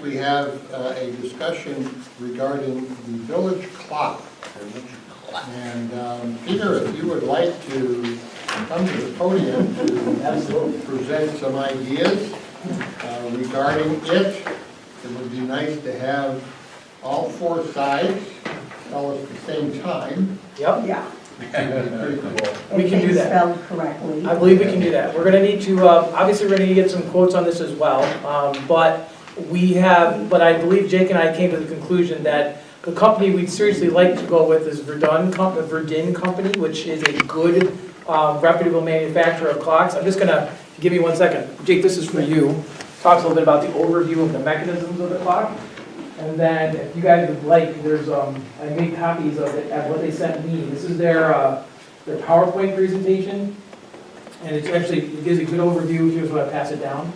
we have a discussion regarding the village clock. And Peter, if you would like to come to the podium to present some ideas regarding it, it would be nice to have all four sides tell us at the same time. Yep. Yeah. We can do that. Spelled correctly. I believe we can do that. We're going to need to, obviously we're going to get some quotes on this as well, but I believe Jake and I came to the conclusion that the company we'd seriously like to go with is Verdun Company, which is a good, reputable manufacturer of clocks. I'm just going to, give me 1 second. Jake, this is for you. Talks a little bit about the overview of the mechanisms of the clock. And then, if you guys would like, there's, I made copies of it, of what they sent me. This is their PowerPoint presentation. And it's actually, it gives a good overview. Here's what I pass it down.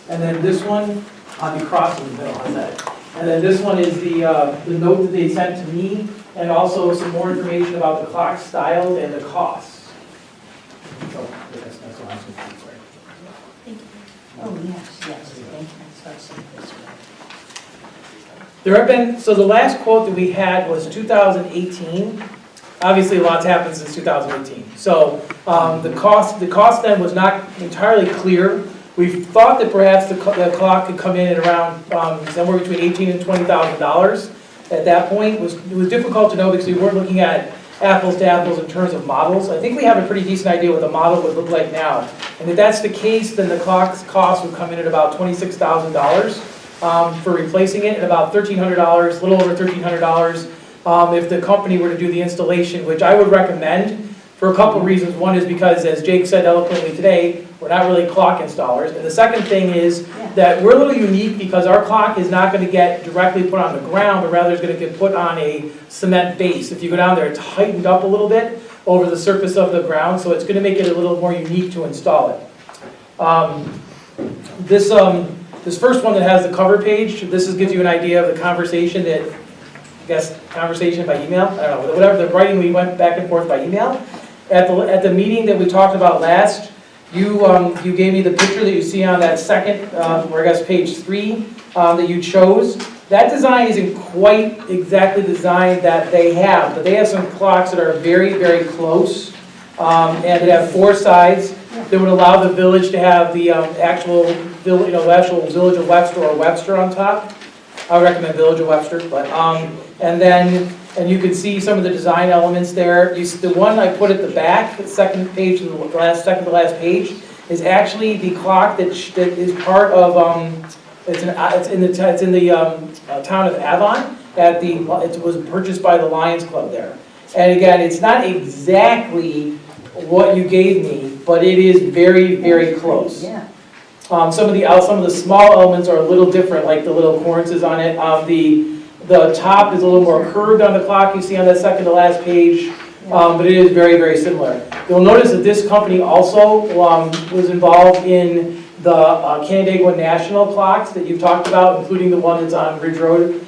And then this one, I'll be crossed in the middle on that. And then this one is the note that they sent to me, and also some more information about the clock style and the costs. Oh, that's the last one. Sorry. Thank you. Oh, yes, thank you. That's so simple. There have been, so the last quote that we had was 2018. Obviously, a lot's happened since 2018. So the cost then was not entirely clear. We thought that perhaps the clock could come in at around somewhere between $18,000 and $20,000. At that point, it was difficult to know because we weren't looking at apples to apples in terms of models. I think we have a pretty decent idea what the model would look like now. And if that's the case, then the clock's cost would come in at about $26,000. For replacing it, and about $1,300, a little over $1,300 if the company were to do the installation, which I would recommend for a couple of reasons. One is because, as Jake said eloquently today, we're not really clock installers. And the second thing is that we're a little unique because our clock is not going to get directly put on the ground, but rather is going to get put on a cement base. If you go down there, it's heightened up a little bit over the surface of the ground, so it's going to make it a little more unique to install it. This first one that has the cover page, this gives you an idea of the conversation that, I guess, conversation by email? I don't know, whatever, the writing we went back and forth by email. At the meeting that we talked about last, you gave me the picture that you see on that second, or I guess page 3, that you chose. That design isn't quite exactly the design that they have, but they have some clocks that are very, very close, and they have 4 sides that would allow the village to have the actual village of Webster or Webster on top. I would recommend Village of Webster, but and you can see some of the design elements there. The one I put at the back, the second page, second to last page, is actually the clock that is part of. It's in the town of Avon. It was purchased by the Lions Club there, and again, it's not exactly what you gave me, but it is very, very close. Yeah. Some of the small elements are a little different, like the little cornices on it. The top is a little more curved on the clock. You see on that second to last page, but it is very, very similar. You'll notice that this company also was involved in the Canandaigua National clocks that you've talked about, including the one that's on Ridge Road.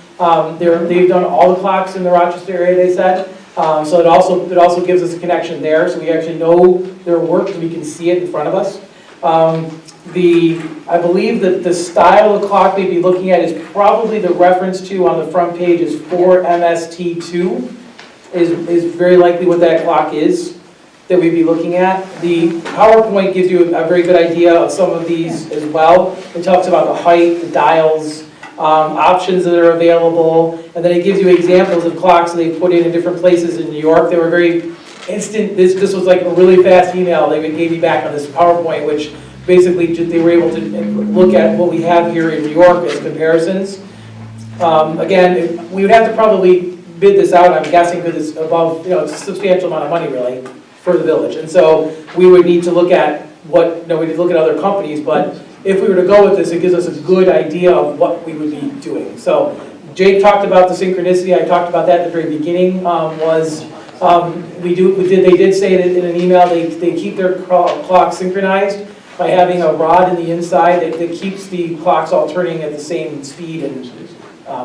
They've done all the clocks in the Rochester area, they said. So it also gives us a connection there, so we actually know their work and we can see it in front of us. I believe that the style of clock we'd be looking at is probably the reference to on the front page is 4MST2 is very likely what that clock is that we'd be looking at. The PowerPoint gives you a very good idea of some of these as well. It talks about the height, the dials, options that are available, and then it gives you examples of clocks that they put in different places in New York. They were very instant. This was like a really fast email they gave me back on this PowerPoint, which basically they were able to look at what we have here in New York as comparisons. Again, we would have to probably bid this out, I'm guessing, because it's above, it's a substantial amount of money really for the village. And so we would need to look at we need to look at other companies, but if we were to go with this, it gives us a good idea of what we would be doing. So Jake talked about the synchronicity. I talked about that at the very beginning. They did say that in an email they keep their clock synchronized by having a rod in the inside that keeps the clocks all turning at the same speed. And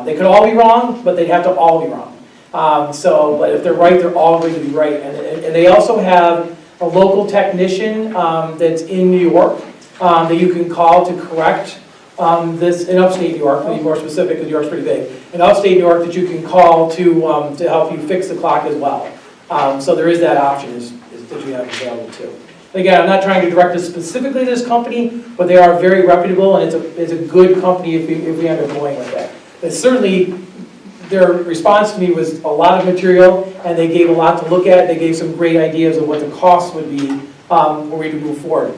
they could all be wrong, but they'd have to all be wrong. But if they're right, they're all going to be right. And they also have a local technician that's in New York that you can call to correct in upstate New York, to be more specific, because New York's pretty big, in upstate New York that you can call to help you fix the clock as well. So there is that option is that you have available too. Again, I'm not trying to direct us specifically to this company, but they are very reputable, and it's a good company if we end up going with that. But certainly, their response to me was a lot of material, and they gave a lot to look at. They gave some great ideas of what the cost would be were we to move forward.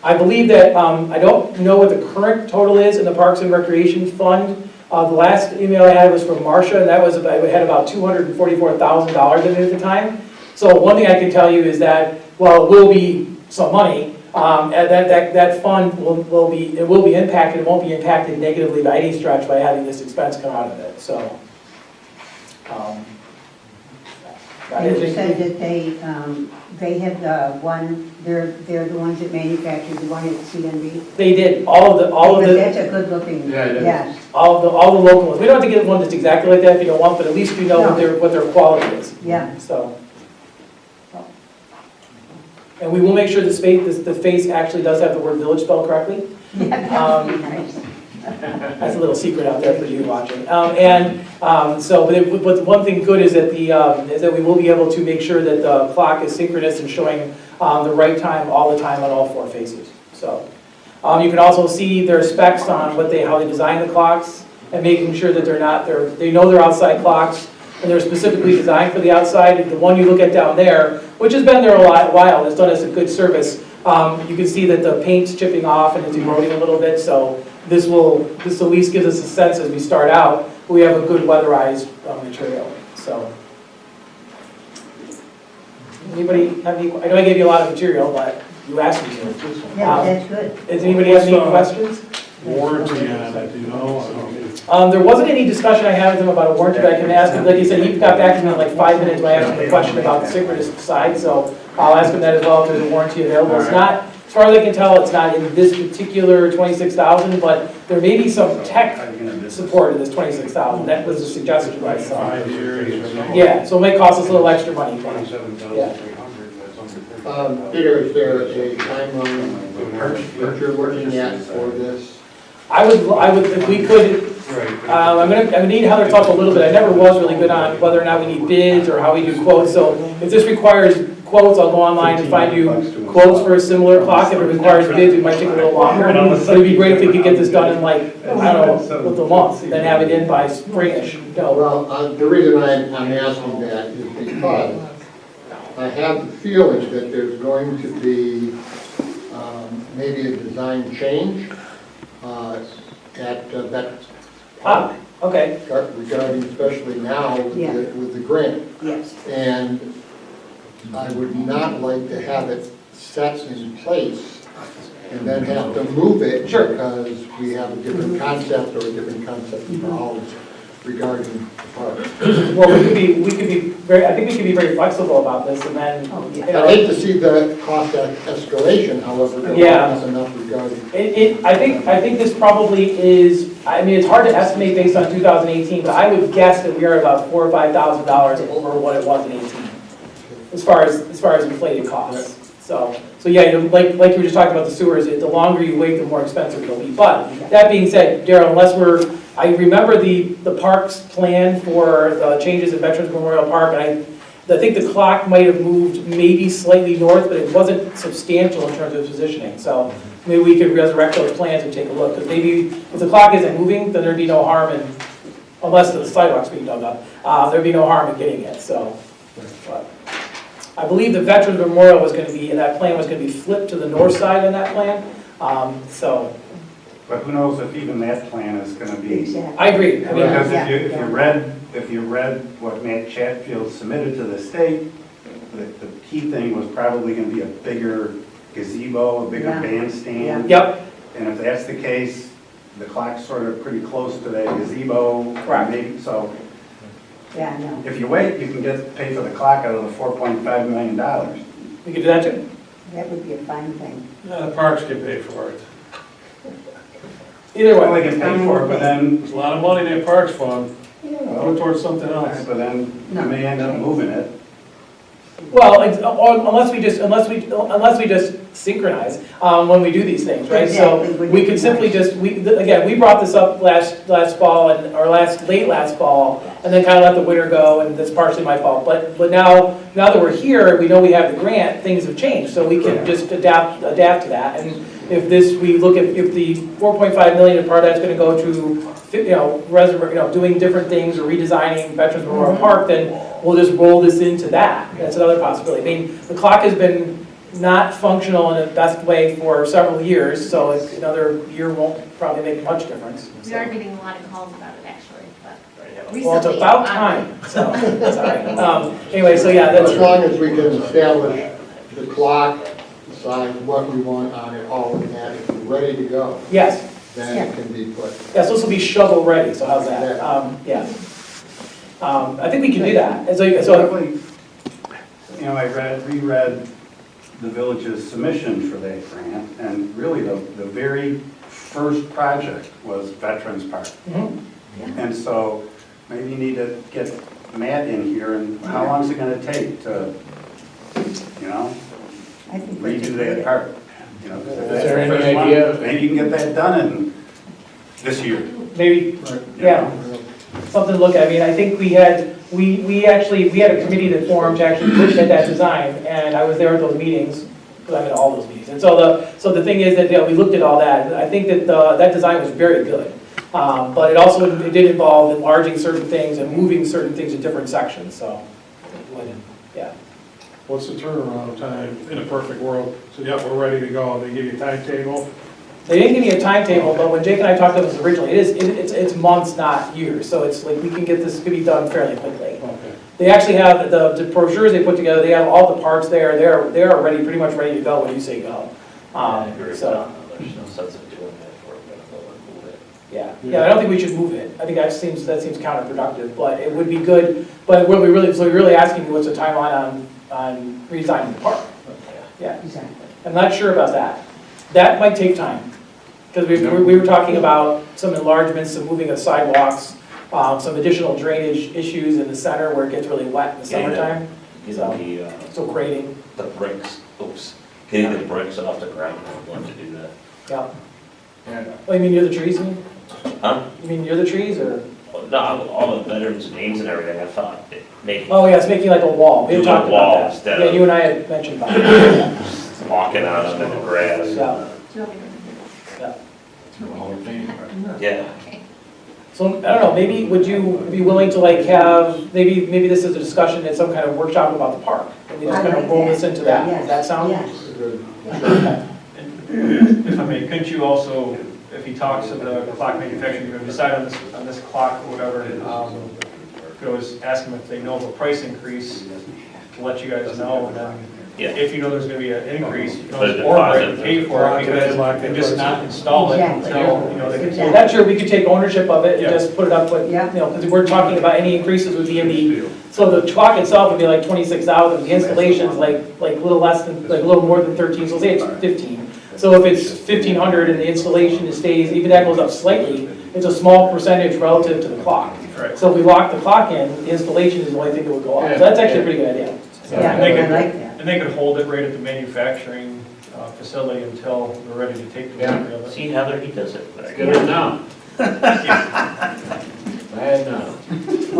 I believe that, I don't know what the current total is in the Parks and Recreation Fund. The last email I had was from Marcia, and that was about, we had about $244,000 in it at the time. So one thing I can tell you is that, well, it will be some money, that fund will be impacted. It won't be impacted negatively by any stretch by having this expense come out of it, so. And you said that they have the one, they're the ones that manufactured the one at CNB? They did, all of Because the, that's a good looking, Yeah, it is. yes. all the local ones. We don't have to get one that's exactly like that if you don't want, but at least you know what their quality is, Yeah. so. And we will make sure the face actually does have the word village spelled correctly. Yeah, that would be nice. That's a little secret out there for you watching. But one thing good is that we will be able to make sure that the clock is synchronous and showing the right time all the time on all four faces. So you can also see their specs on how they design the clocks and making sure that they know they're outside clocks and they're specifically designed for the outside. The one you look at down there, which has been there a while, has done us a good service. You can see that the paint's chipping off and it's eroding a little bit, so this at least gives us a sense as we start out, we have a good weatherized material, so. Anybody have any, I know I gave you a lot of material, but you asked me to. Yeah, that's good. Does anybody have any questions? Warranty on it, you know? There wasn't any discussion I had with him about a warranty, but I can ask him, like he said, he got back to me in like 5 minutes when I asked him a question about the synchronous side, so I'll ask him that as well if there's a warranty available. It's not, as far as I can tell, it's not in this particular 26,000, but there may be some tech support in this 26,000. That was a suggestion I saw. 5 years. Yeah, so it may cost us a little extra money. Yeah. Peter, is there a timeline that you're looking at for this? I would, if we could, I'm gonna need Heather to talk a little bit. I never was really good on whether or not we need bids or how we do quotes. So if this requires quotes, I'll go online and find you quotes for a similar clock. If it requires bids, it might take a little longer. But it'd be great if we could get this done in like, I don't know, with a month, then have it in by springish. Well, the reason I'm asking that is because I have the feeling that there's going to be maybe a design change at that park. Okay. Regarding especially now with the grant. Yes. And I would not like to have it set in place and then have to move it. Sure. Because we have a different concept or a different concept of ours regarding the park. Well, we could be very, I think we could be very flexible about this and then, you know. I hate to see the cost escalation, however, there Yeah. is enough regarding. I think this probably is, I mean, it's hard to estimate based on 2018, but I would guess that we are about $4,000 or $5,000 over what it was in 18, as far as inflated costs. So yeah, you know, like you were just talking about the sewers, the longer you wait, the more expensive it'll be. But that being said, Daryl, I remember the parks plan for the changes at Veterans Memorial Park, and I think the clock might have moved maybe slightly north, but it wasn't substantial in terms of positioning. So maybe we could resurrect those plans and take a look, because maybe if the clock isn't moving, then there'd be no harm in, unless the sidewalk's being dug up, there'd be no harm in getting it, so. But I believe the Veterans Memorial was going to be, and that plan was going to be flipped to the north side in that plan, so. But who knows if even that plan is going to be. Exactly. I agree. I mean, Because Yeah. if you read what Matt Chatfield submitted to the state, the key thing was probably going to be a bigger gazebo, a bigger Yeah. bandstand. Yep, And if that's the case, the clock's sort of pretty close to that gazebo. Correct. Maybe, so Yeah, I know. if you wait, you can pay for the clock out of the $4.5 million. we could do that too. That would be a fine thing. The parks can pay for it. Either Well, way. they can pay for it, but then, There's a lot of money in that parks fund. Put it towards something else. but then you may end up moving it. Well, unless we just synchronize when we do these things, right? Exactly, So when we you could simply synchronize. just, again, we brought this up last fall or late last fall, and then kind of let the winter go, and that's partially my fault. But now that we're here, we know we have the grant, things have changed, so we can just adapt to that. And if we look at, if the 4.5 million part that's gonna go to, doing different things or redesigning Veterans Memorial Park, then we'll just roll this into that. That's another possibility. I mean, the clock has been not functional in the best way for several years, so another year won't probably make much difference. We are getting a lot of calls about it, actually, but recently. Well, it's about time, so, that's all right. Anyway, so yeah, As that's, long as we can establish the clock, decide what we want on it, all of that, if we're ready to go, yes, then it can be put. yes, this will be shovel ready, so how's that? Yeah. I think we can do that. And so, Definitely, I reread the village's submission for that grant, and really the very first project was Veterans Park. mhm. And so maybe you need to get Matt in here, and how long is it gonna take to, I think that's a redo great- that park? If Is that's there the any first one, idea? maybe you can get that done in this year. Maybe, you yeah. know? Something to look at. I mean, I think we had a committee that formed to actually look at that design, and I was there at those meetings, because I'm at all those meetings. And so the thing is that, we looked at all that, and I think that that design was very good. But it did involve enlarging certain things and moving certain things in different sections, so, yeah. What's the turnaround time in a perfect world? So, yeah, we're ready to go. They give you a timetable. They didn't give me a timetable, but when Jake and I talked about this originally, it's months, not years, so it's like, we can get this, could be done fairly quickly. Okay. They actually have, the brochures they put together, they have all the parts there, they're already pretty much ready to go when you say go. So, There's no sense of doing it if we're gonna go and move it. yeah, I don't think we should move it, I think that seems counterproductive, but it would be good, but what so you're really asking me what's the timeline on redesigning the park? Yeah, Exactly. I'm not sure about that. That might take time, because we were talking about some enlargements, some moving of sidewalks, some additional drainage issues in the center where it gets really wet in the summertime, Getting so grading, the bricks, getting the bricks off the ground, we're going to do that. yeah. Oh, you mean near the trees, you mean? Huh? You mean near the trees, or? No, all the veterans' names and everything, I thought, making, Oh, yeah, it's making like a wall, we had Do a talked wall about that. instead Yeah, of- you and I had mentioned about it, walking on them in the grass. yeah, Do you want me to- yeah. Yeah. Okay. So, I don't know, maybe, would you be willing to like have, maybe this is a discussion at some kind of workshop about the park? And we just I kind of like roll that. this into that, Yes, does that sound? yes. If I may, couldn't you also, if he talks to the clock manufacturer, you're gonna decide on this clock or whatever, could always ask them if they know of a price increase, to let you guys know, and then Yeah. if you know there's gonna be an increase, you can Put a always order it deposit. and pay for it, because, and just not install it Exactly. until, they can. Exactly. That's true, we could take ownership of it and Yeah. just put it up with, Yeah. because we're talking about any increases would be in the, so the clock itself would be like 26,000, the installation's like a little less than, like a little more than 13, so say it's 15. So if it's 1,500 and the installation stays, even that goes up slightly, it's a small percentage relative to the clock. Right. So if we lock the clock in, the installation is the only thing that would go up, so that's actually a pretty good idea. Yeah, And they I could- like that. And they could hold it right at the manufacturing facility until we're ready to take delivery of it. See, Heather, he does it. Get it now. Bad now.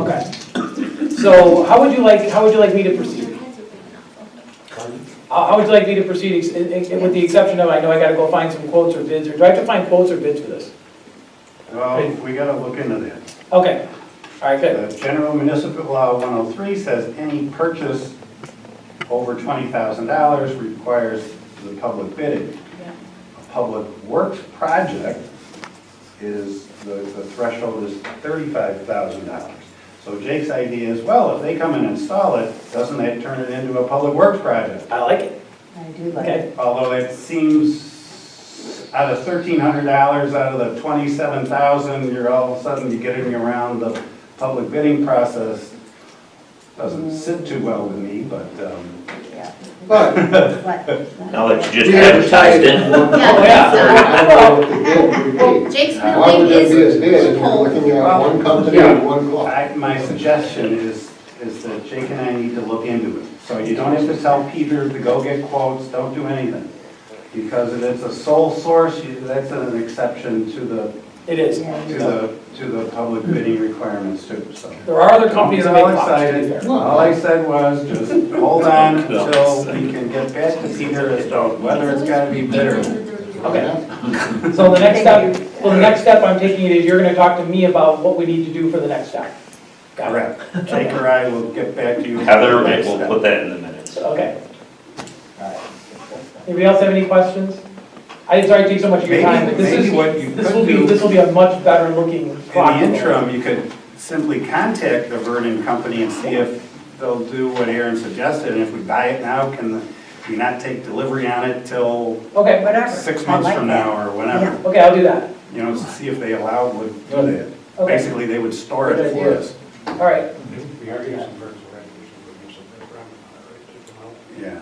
Okay. So how would you like me to proceed? How would you like me to proceed, with the exception of, I know I gotta go find some quotes or bids, or do I have to find quotes or bids for this? Well, we gotta look into that. Okay, all right, good. The General Municipal Law 103 says any purchase over $20,000 requires the public bidding. A public works project is, the threshold is $35,000. So Jake's idea is, well, if they come and install it, doesn't that turn it into a public works project? I like it, I do like okay. it. Although it seems out of $1,300 out of the $27,000, you're all of a sudden you're getting around the public bidding process. Doesn't sit too well with me, but, Yeah. But But- Now that you we just advertised it. Yeah, I don't know what the bid would well, be. Jake's Why real would thing there be a is bid if you're loophole. looking at one company and one clock? my suggestion is is that Jake and I need to look into it. So you don't have to tell Peter to go get quotes, don't do anything. Because if it's a sole source, that's an exception to the, It is. to the public bidding requirements too, so. There are other companies that Don't make get all clocks, to be excited. fair. All I said was, just hold on until we can get back to Peter as to whether it's gotta be bid or. Okay. So the next step I'm taking it is you're gonna talk to me about what we need to do for the next step. Got it. Correct. Jake or I will get back to you. Heather, we'll put that in the minutes. Okay. All right. Anybody else have any questions? I'm sorry to take so much of your time, but Maybe what you this could will be, do- this will be a much better looking In clock. the interim, you could simply contact the Vernon company and see if they'll do what Aaron suggested, and if we buy it now, can we not take delivery on it till Okay, Whatever. 6 I months like from that. now, or whenever? okay, I'll do that. You know, to see if they would do that. Okay. Basically, they would store it Good for idea. us. All right, We are getting some birds already, we should give some birds around, right? Yeah.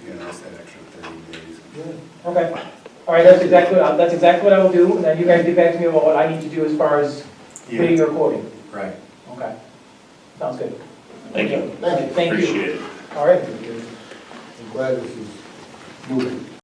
Yeah, that's that extra 30 days. okay. All right, that's exactly what I will do, and then you guys get back to me about what I need to do as far as bidding Yeah, or quoting. right. Okay. Sounds good. Thank you. Thank you. Appreciate it. All right. I'm glad this is moving.